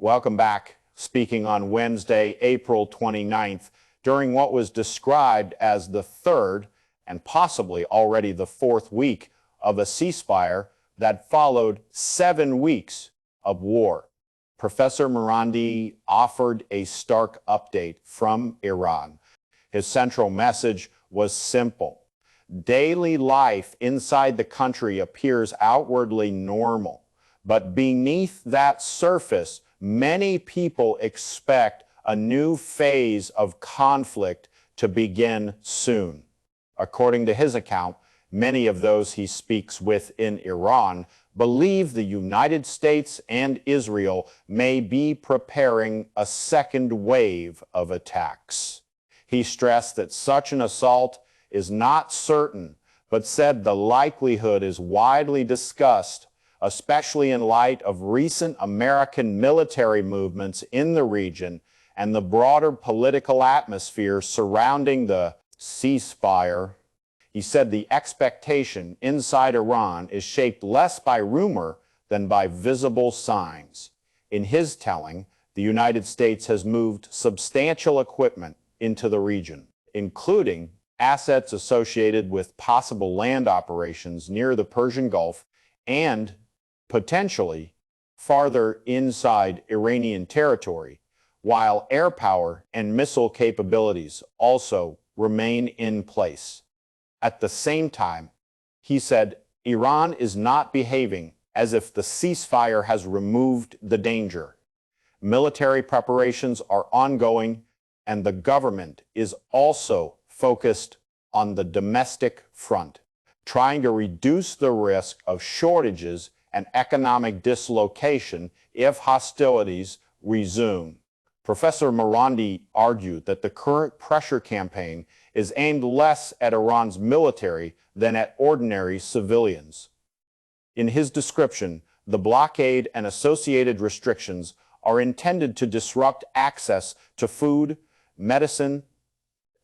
Welcome back. Speaking on Wednesday, April 29th, during what was described as the third and possibly already the fourth week of a ceasefire that followed 7 weeks of war. Professor Marandi offered a stark update from Iran. His central message was simple. Daily life inside the country appears outwardly normal, but beneath that surface, many people expect a new phase of conflict to begin soon. According to his account, many of those he speaks with in Iran believe the United States and Israel may be preparing a second wave of attacks. He stressed that such an assault is not certain, but said the likelihood is widely discussed, especially in light of recent American military movements in the region and the broader political atmosphere surrounding the ceasefire. He said the expectation inside Iran is shaped less by rumor than by visible signs. In his telling, the United States has moved substantial equipment into the region, including assets associated with possible land operations near the Persian Gulf and potentially farther inside Iranian territory, while air power and missile capabilities also remain in place. At the same time, he said, Iran is not behaving as if the ceasefire has removed the danger. Military preparations are ongoing, and the government is also focused on the domestic front, trying to reduce the risk of shortages and economic dislocation if hostilities resume. Professor Marandi argued that the current pressure campaign is aimed less at Iran's military than at ordinary civilians. In his description, the blockade and associated restrictions are intended to disrupt access to food, medicine,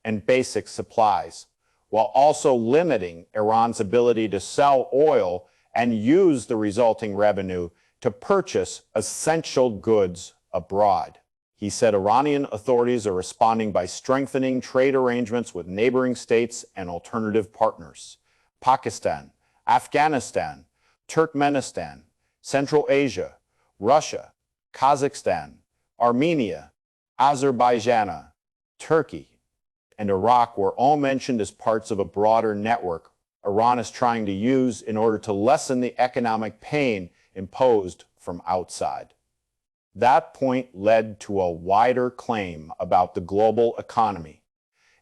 and basic supplies, while also limiting Iran's ability to sell oil and use the resulting revenue to purchase essential goods abroad. He said Iranian authorities are responding by strengthening trade arrangements with neighboring states and alternative partners. Pakistan, Afghanistan, Turkmenistan, Central Asia, Russia, Kazakhstan, Armenia, Azerbaijan, Turkey, and Iraq were all mentioned as parts of a broader network Iran is trying to use in order to lessen the economic pain imposed from outside. That point led to a wider claim about the global economy.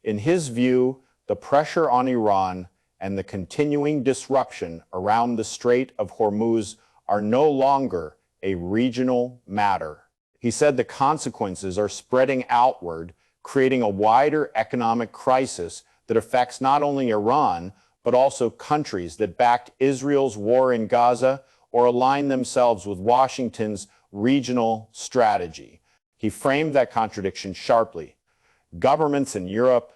In his view, the pressure on Iran and the continuing disruption around the Strait of Hormuz are no longer a regional matter. He said the consequences are spreading outward, creating a wider economic crisis that affects not only Iran, but also countries that backed Israel's war in Gaza or align themselves with Washington's regional strategy. He framed that contradiction sharply. Governments in Europe,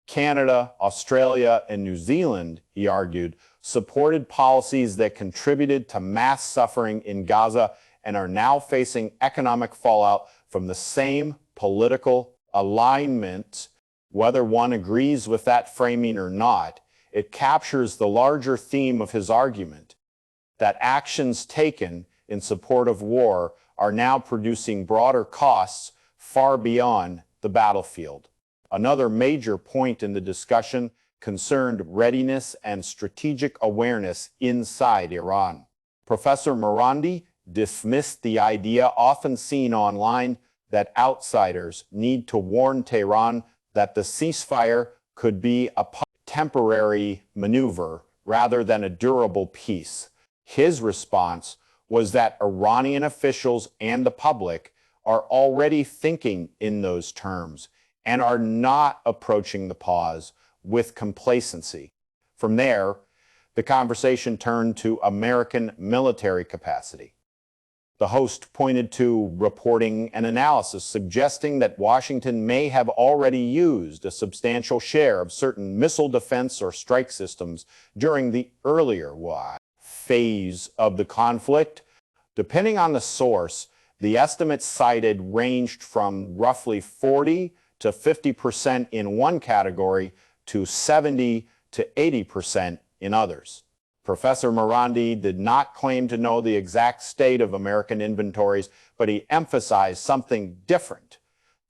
Canada, Australia, and New Zealand, he argued, supported policies that contributed to mass suffering in Gaza and are now facing economic fallout from the same political alignment. Whether one agrees with that framing or not, it captures the larger theme of his argument, that actions taken in support of war are now producing broader costs far beyond the battlefield. Another major point in the discussion concerned readiness and strategic awareness inside Iran. Professor Marandi dismissed the idea often seen online that outsiders need to warn Tehran that the ceasefire could be a temporary maneuver rather than a durable peace. His response was that Iranian officials and the public are already thinking in those terms and are not approaching the pause with complacency. From there, the conversation turned to American military capacity. The host pointed to reporting and analysis suggesting that Washington may have already used a substantial share of certain missile defense or strike systems during the earlier phase of the conflict. Depending on the source, The estimates cited ranged from roughly 40 to 50% in one category to 70 to 80% in others. Professor Morandi did not claim to know the exact state of American inventories, but he emphasized something different: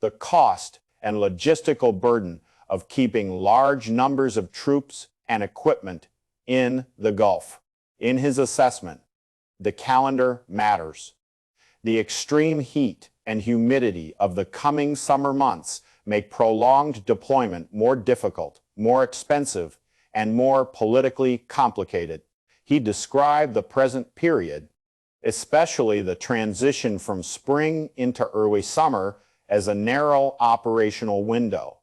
the cost and logistical burden of keeping large numbers of troops and equipment in the Gulf. In his assessment, the calendar matters. The extreme heat and humidity of the coming summer months make prolonged deployment more difficult, more expensive, and more politically complicated. He described the present period, especially the transition from spring into early summer, as a narrow operational window.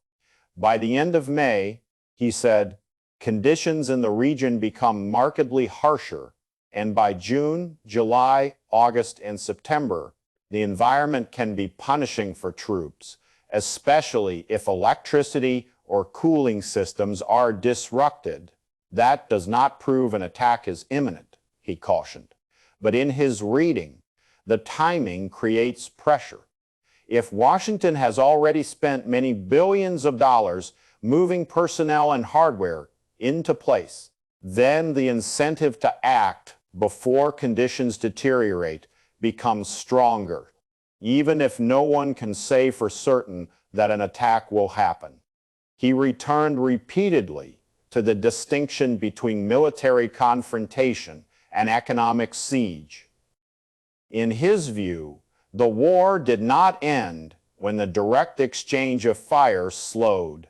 By the end of May, he said, conditions in the region become markedly harsher, and by June, July, August, and September, the environment can be punishing for troops, especially if electricity or cooling systems are disrupted. That does not prove an attack is imminent, he cautioned. But in his reading, the timing creates pressure. If Washington has already spent many billions of dollars moving personnel and hardware into place, then the incentive to act before conditions deteriorate becomes stronger, even if no one can say for certain that an attack will happen. He returned repeatedly to the distinction between military confrontation and economic siege. In his view, the war did not end when the direct exchange of fire slowed.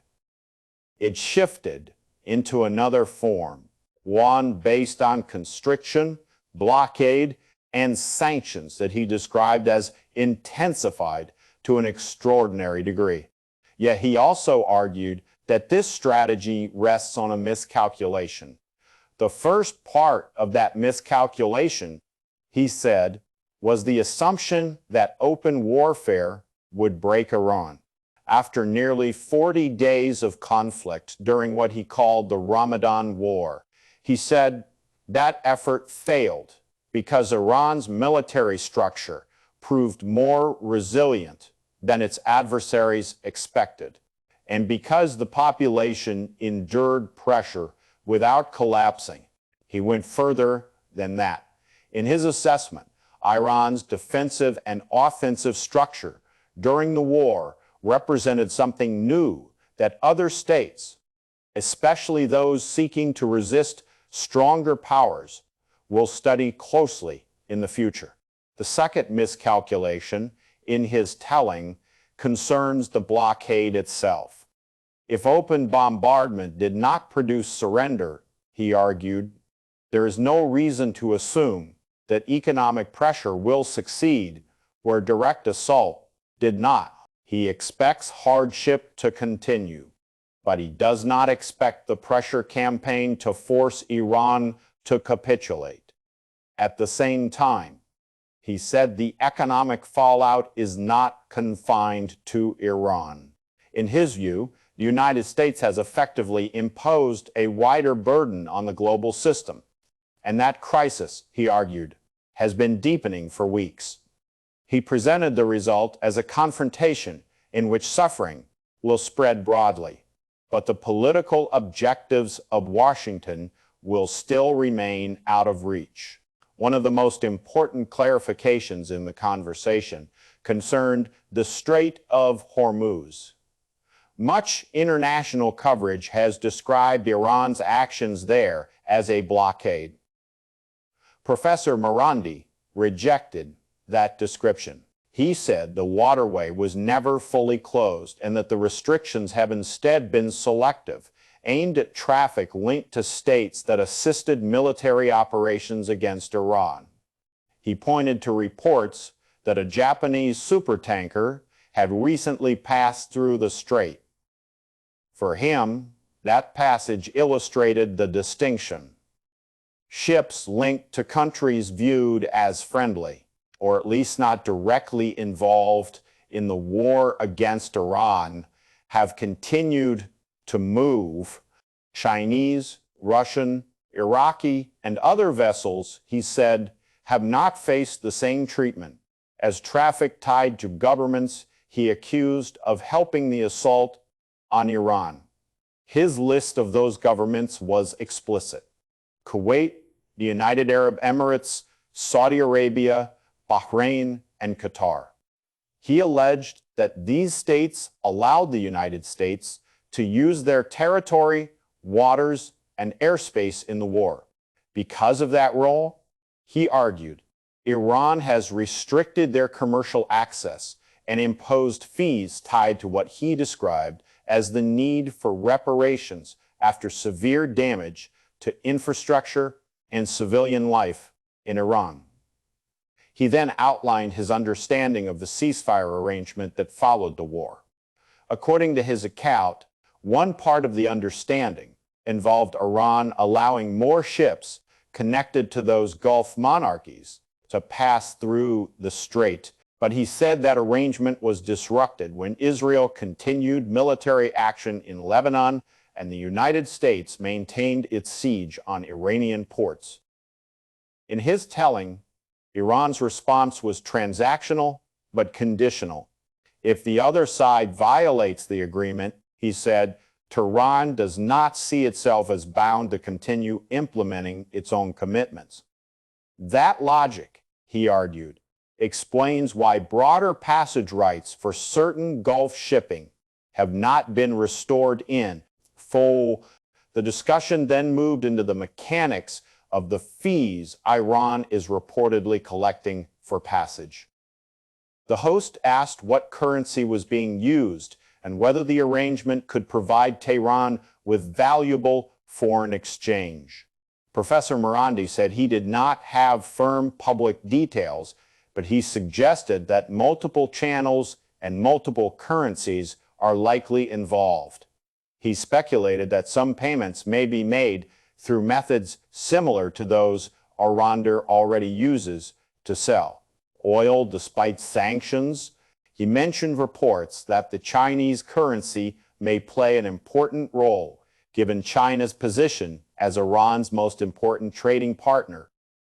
It shifted into another form, one based on constriction, blockade, and sanctions that he described as intensified to an extraordinary degree. Yet he also argued that this strategy rests on a miscalculation. The first part of that miscalculation, he said, was the assumption that open warfare would break Iran. After nearly 40 days of conflict during what he called the Ramadan War, he said that effort failed because Iran's military structure proved more resilient than its adversaries expected, and because the population endured pressure without collapsing. He went further than that. In his assessment, Iran's defensive and offensive structure during the war represented something new that other states, especially those seeking to resist stronger powers, will study closely in the future. The second miscalculation in his telling concerns the blockade itself. If open bombardment did not produce surrender, he argued, there is no reason to assume that economic pressure will succeed where direct assault did not. He expects hardship to continue, but he does not expect the pressure campaign to force Iran to capitulate. At the same time, he said the economic fallout is not confined to Iran. In his view, the United States has effectively imposed a wider burden on the global system, and that crisis, he argued, has been deepening for weeks. He presented the result as a confrontation in which suffering will spread broadly, but the political objectives of Washington will still remain out of reach. One of the most important clarifications in the conversation concerned the Strait of Hormuz. Much international coverage has described Iran's actions there as a blockade. Professor Morandi rejected that description. He said the waterway was never fully closed and that the restrictions have instead been selective, aimed at traffic linked to states that assisted military operations against Iran. He pointed to reports that a Japanese supertanker had recently passed through the strait. For him, that passage illustrated the distinction. Ships linked to countries viewed as friendly, or at least not directly involved in the war against Iran, have continued to move. Chinese, Russian, Iraqi, and other vessels, he said, have not faced the same treatment as traffic tied to governments he accused of helping the assault on Iran. His list of those governments was explicit: Kuwait, the United Arab Emirates, Saudi Arabia, Bahrain, and Qatar. He alleged that these states allowed the United States to use their territory, waters, and airspace in the war. Because of that role, he argued, Iran has restricted their commercial access and imposed fees tied to what he described as the need for reparations after severe damage to infrastructure and civilian life in Iran. He then outlined his understanding of the ceasefire arrangement that followed the war. According to his account, one part of the understanding involved Iran allowing more ships connected to those Gulf monarchies to pass through the strait, but he said that arrangement was disrupted when Israel continued military action in Lebanon and the United States maintained its siege on Iranian ports. In his telling, Iran's response was transactional but conditional. If the other side violates the agreement, he said, Tehran does not see itself as bound to continue implementing its own commitments. That logic, he argued, explains why broader passage rights for certain Gulf shipping have not been restored in full. The discussion then moved into the mechanics of the fees Iran is reportedly collecting for passage. The host asked what currency was being used and whether the arrangement could provide Tehran with valuable foreign exchange. Professor Morandi said he did not have firm public details, but he suggested that multiple channels and multiple currencies are likely involved. He speculated that some payments may be made through methods similar to those Iran already uses to sell oil despite sanctions. He mentioned reports that the Chinese currency may play an important role, given China's position as Iran's most important trading partner,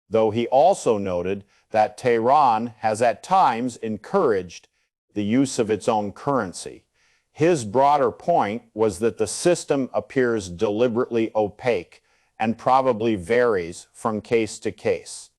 though he also noted that Tehran has at times encouraged the use of its own currency. His broader point was that the system appears deliberately opaque and probably varies from case to case.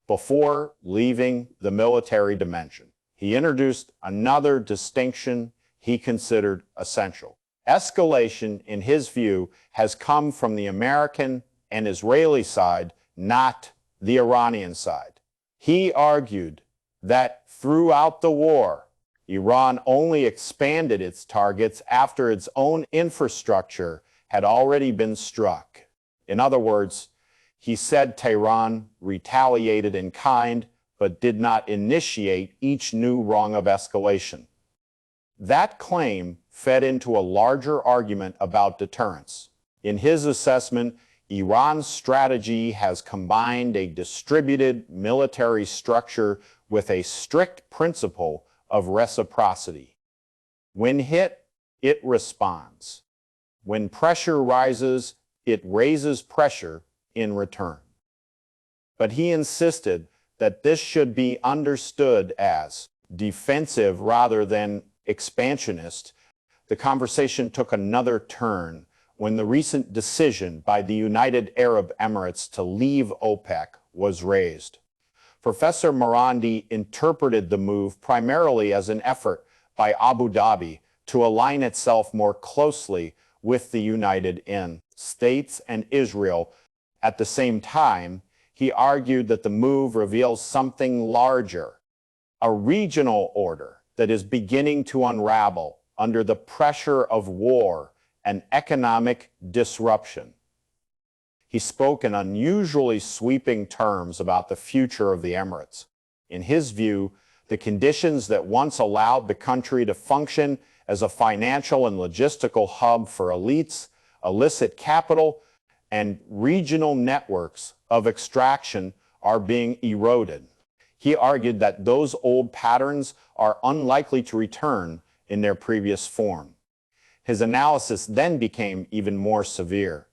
Before leaving the military dimension, he introduced another distinction he considered essential. Escalation, in his view, has come from the American and Israeli side, not the Iranian side. He argued that throughout the war, Iran only expanded its targets after its own infrastructure had already been struck. In other words, he said Tehran retaliated in kind, but did not initiate each new rung of escalation. That claim fed into a larger argument about deterrence. In his assessment, Iran's strategy has combined a distributed military structure with a strict principle of reciprocity. When hit, it responds. When pressure rises, it raises pressure in return. But he insisted that this should be understood as defensive rather than expansionist. The conversation took another turn when the recent decision by the United Arab Emirates to leave OPEC was raised. Professor Morandi interpreted the move primarily as an effort by Abu Dhabi to align itself more closely with the United States and Israel. At the same time, he argued that the move reveals something larger, a regional order that is beginning to unravel under the pressure of war and economic disruption. He spoke in unusually sweeping terms about the future of the Emirates. In his view, the conditions that once allowed the country to function as a financial and logistical hub for elites, illicit capital, and regional networks of extraction are being eroded. He argued that those old patterns are unlikely to return in their previous form. His analysis then became even more severe.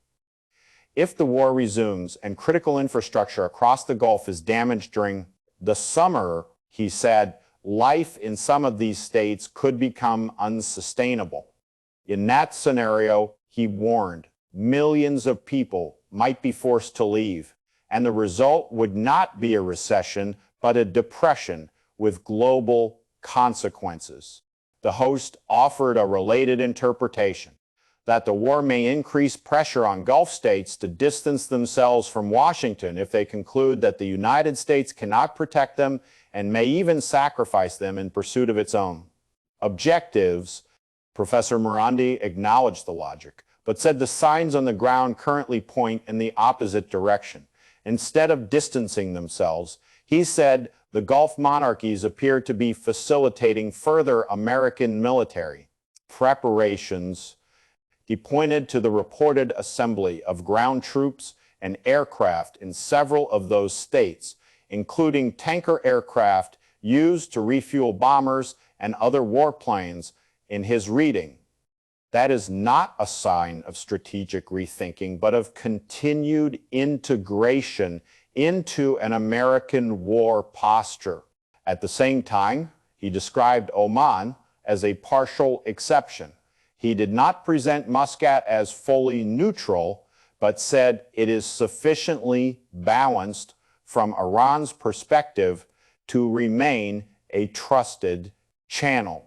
If the war resumes and critical infrastructure across the Gulf is damaged during the summer, he said, life in some of these states could become unsustainable. In that scenario, he warned, millions of people might be forced to leave, and the result would not be a recession, but a depression with global consequences. The host offered a related interpretation, that the war may increase pressure on Gulf states to distance themselves from Washington if they conclude that the United States cannot protect them and may even sacrifice them in pursuit of its own objectives. Professor Morandi acknowledged the logic, but said the signs on the ground currently point in the opposite direction. Instead of distancing themselves, he said the Gulf monarchies appear to be facilitating further American military preparations. He pointed to the reported assembly of ground troops and aircraft in several of those states, including tanker aircraft used to refuel bombers and other warplanes. In his reading, that is not a sign of strategic rethinking, but of continued integration into an American war posture. At the same time, he described Oman as a partial exception. He did not present Muscat as fully neutral, but said it is sufficiently balanced from Iran's perspective to remain a trusted channel.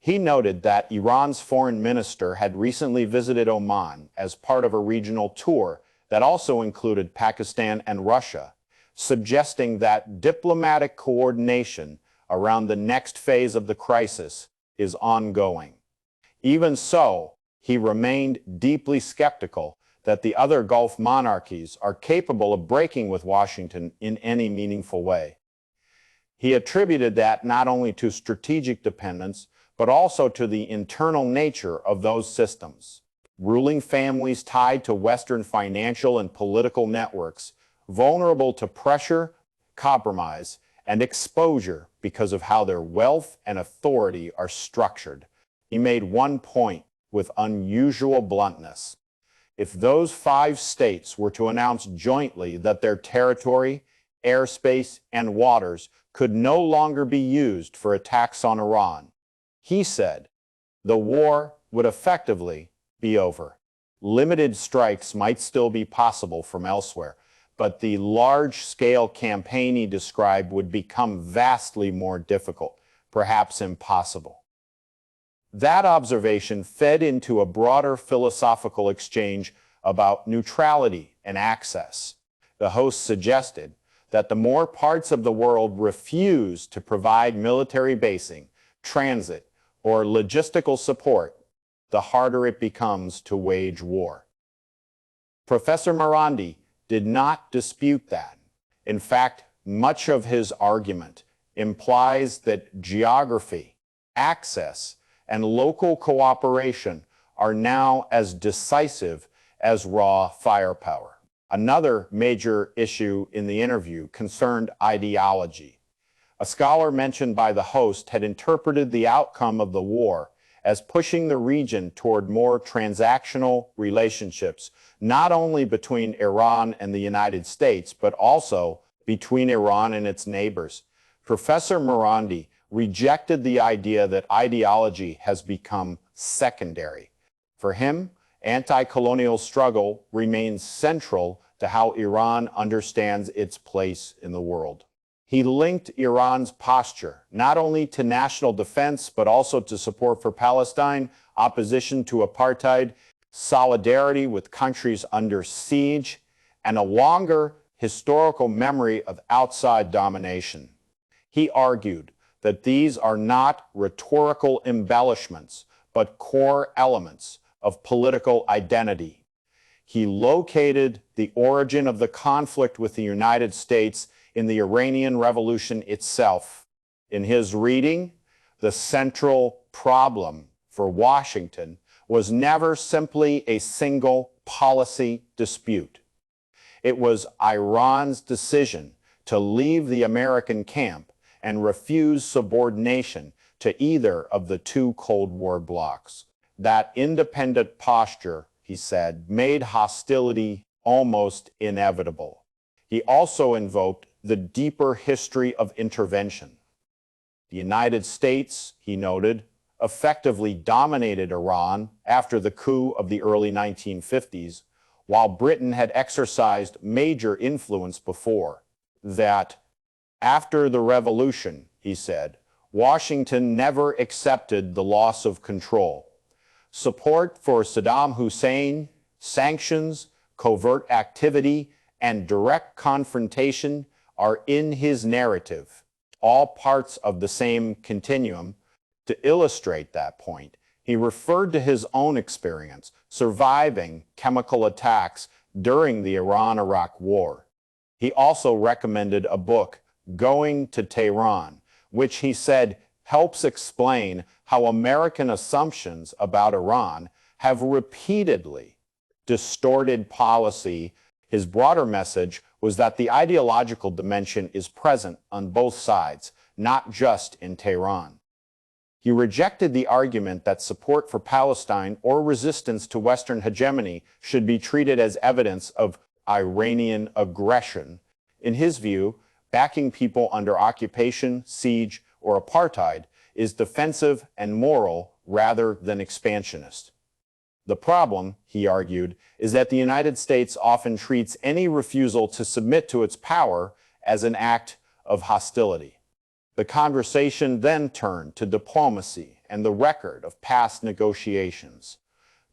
He noted that Iran's foreign minister had recently visited Oman as part of a regional tour that also included Pakistan and Russia, suggesting that diplomatic coordination around the next phase of the crisis is ongoing. Even so, he remained deeply skeptical that the other Gulf monarchies are capable of breaking with Washington in any meaningful way. He attributed that not only to strategic dependence, but also to the internal nature of those systems. Ruling families tied to Western financial and political networks, vulnerable to pressure, compromise, and exposure because of how their wealth and authority are structured. He made one point with unusual bluntness. If those 5 states were to announce jointly that their territory, airspace, and waters could no longer be used for attacks on Iran, he said, the war would effectively be over. Limited strikes might still be possible from elsewhere, but the large-scale campaign he described would become vastly more difficult, perhaps impossible. That observation fed into a broader philosophical exchange about neutrality and access. The host suggested that the more parts of the world refuse to provide military basing, transit, or logistical support, the harder it becomes to wage war. Professor Morandi did not dispute that. In fact, much of his argument implies that geography, access, and local cooperation are now as decisive as raw firepower. Another major issue in the interview concerned ideology. A scholar mentioned by the host had interpreted the outcome of the war as pushing the region toward more transactional relationships, not only between Iran and the United States, but also between Iran and its neighbors. Professor Morandi rejected the idea that ideology has become secondary. For him, anti-colonial struggle remains central to how Iran understands its place in the world. He linked Iran's posture not only to national defense, but also to support for Palestine, opposition to apartheid, solidarity with countries under siege, and a longer historical memory of outside domination. He argued that these are not rhetorical embellishments, but core elements of political identity. He located the origin of the conflict with the United States in the Iranian Revolution itself. In his reading, the central problem for Washington was never simply a single policy dispute. It was Iran's decision to leave the American camp and refuse subordination to either of the 2 Cold War blocs. That independent posture, he said, made hostility almost inevitable. He also invoked the deeper history of intervention. The United States, he noted, effectively dominated Iran after the coup of the early 1950s, while Britain had exercised major influence before. That after the revolution, he said, Washington never accepted the loss of control. Support for Saddam Hussein, sanctions, covert activity, and direct confrontation are in his narrative, all parts of the same continuum. To illustrate that point, he referred to his own experience surviving chemical attacks during the Iran-Iraq War. He also recommended a book, Going to Tehran, which he said helps explain how American assumptions about Iran have repeatedly distorted policy. His broader message was that the ideological dimension is present on both sides, not just in Tehran. He rejected the argument that support for Palestine or resistance to Western hegemony should be treated as evidence of Iranian aggression. In his view, backing people under occupation, siege, or apartheid is defensive and moral rather than expansionist. The problem, he argued, is that the United States often treats any refusal to submit to its power as an act of hostility. The conversation then turned to diplomacy and the record of past negotiations.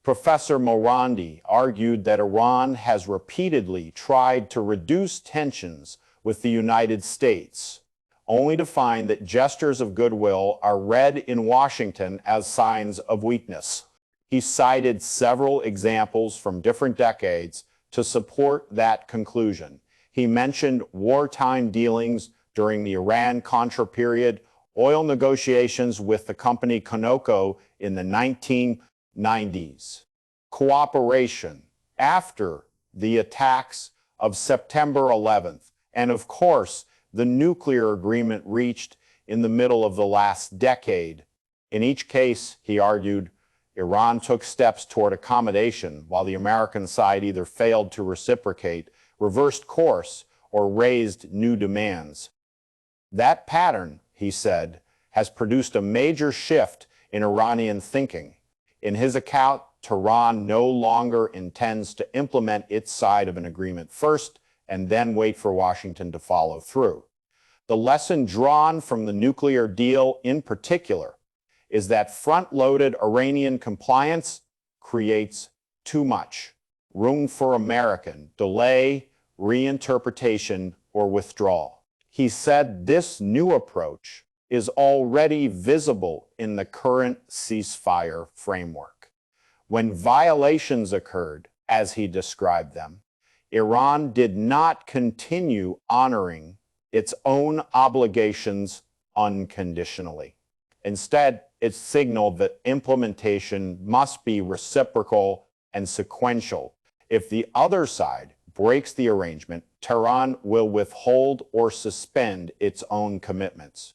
Professor Morandi argued that Iran has repeatedly tried to reduce tensions with the United States, only to find that gestures of goodwill are read in Washington as signs of weakness. He cited several examples from different decades to support that conclusion. He mentioned wartime dealings during the Iran-Contra period, oil negotiations with the company Conoco in the 1990s, cooperation after the attacks of September 11th, and of course, the nuclear agreement reached in the middle of the last decade. In each case, he argued, Iran took steps toward accommodation while the American side either failed to reciprocate, reversed course, or raised new demands. That pattern, he said, has produced a major shift in Iranian thinking. In his account, Tehran no longer intends to implement its side of an agreement first and then wait for Washington to follow through. The lesson drawn from the nuclear deal in particular is that front-loaded Iranian compliance creates too much room for American delay, reinterpretation, or withdrawal. He said this new approach is already visible in the current ceasefire framework. When violations occurred, as he described them, Iran did not continue honoring its own obligations unconditionally. Instead, it signaled that implementation must be reciprocal and sequential. If the other side breaks the arrangement, Tehran will withhold or suspend its own commitments.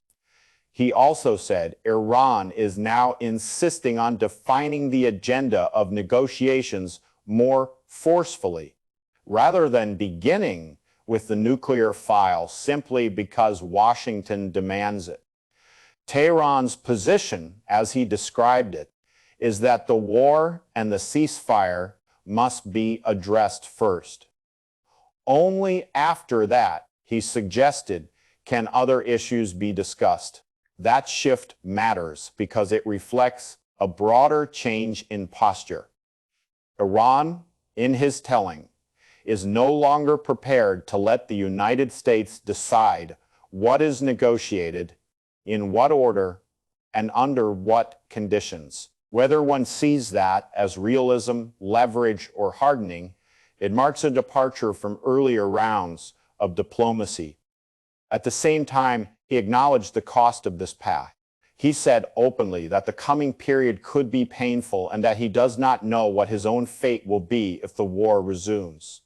He also said Iran is now insisting on defining the agenda of negotiations more forcefully, rather than beginning with the nuclear file simply because Washington demands it. Tehran's position, as he described it, is that the war and the ceasefire must be addressed first. Only after that, he suggested, can other issues be discussed. That shift matters because it reflects a broader change in posture. Iran, in his telling, is no longer prepared to let the United States decide what is negotiated, in what order, and under what conditions. Whether one sees that as realism, leverage, or hardening, it marks a departure from earlier rounds of diplomacy. At the same time, he acknowledged the cost of this path. He said openly that the coming period could be painful and that he does not know what his own fate will be if the war resumes.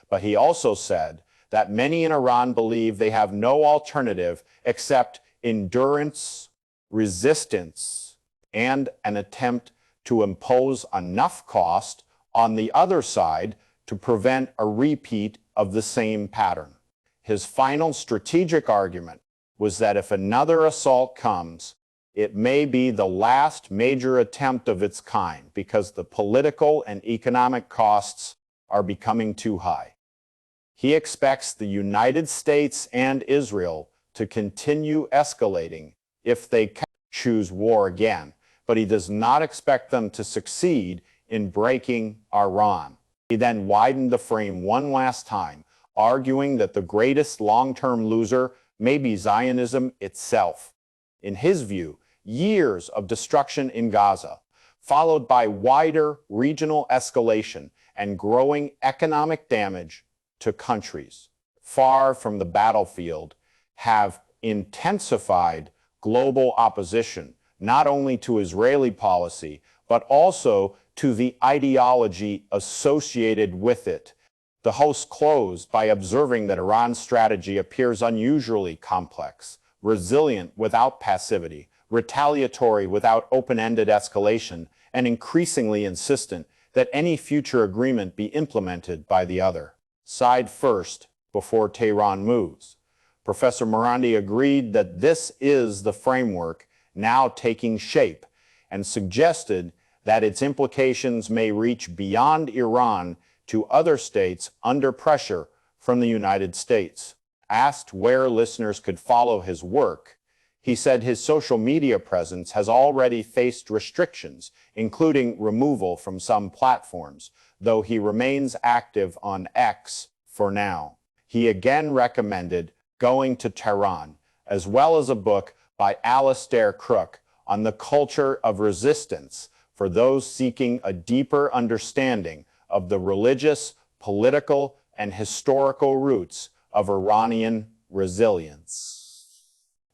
But he also said that many in Iran believe they have no alternative except endurance, resistance, and an attempt to impose enough cost on the other side to prevent a repeat of the same pattern. His final strategic argument was that if another assault comes, it may be the last major attempt of its kind because the political and economic costs are becoming too high. He expects the United States and Israel to continue escalating if they can choose war again, but he does not expect them to succeed in breaking Iran. He then widened the frame one last time, arguing that the greatest long-term loser may be Zionism itself. In his view, years of destruction in Gaza, followed by wider regional escalation and growing economic damage to countries far from the battlefield, have intensified global opposition, not only to Israeli policy, but also to the ideology associated with it. The host closed by observing that Iran's strategy appears unusually complex, resilient without passivity, retaliatory without open-ended escalation, and increasingly insistent that any future agreement be implemented by the other side first before Tehran moves. Professor Morandi agreed that this is the framework now taking shape and suggested that its implications may reach beyond Iran to other states under pressure from the United States. Asked where listeners could follow his work, he said his social media presence has already faced restrictions, including removal from some platforms, though he remains active on X for now. He again recommended Going to Tehran, as well as a book by Alistair Crook on the culture of resistance for those seeking a deeper understanding of the religious, political, and historical roots of Iranian resilience.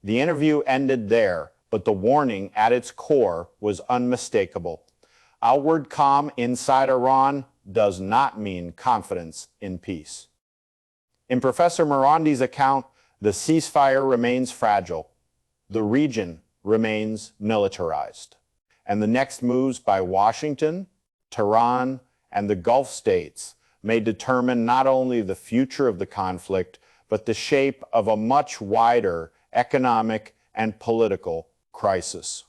The interview ended there, but the warning at its core was unmistakable. Outward calm inside Iran does not mean confidence in peace. In Professor Morandi's account, the ceasefire remains fragile, the region remains militarized, and the next moves by Washington, Tehran, and the Gulf states may determine not only the future of the conflict, but the shape of a much wider economic and political crisis.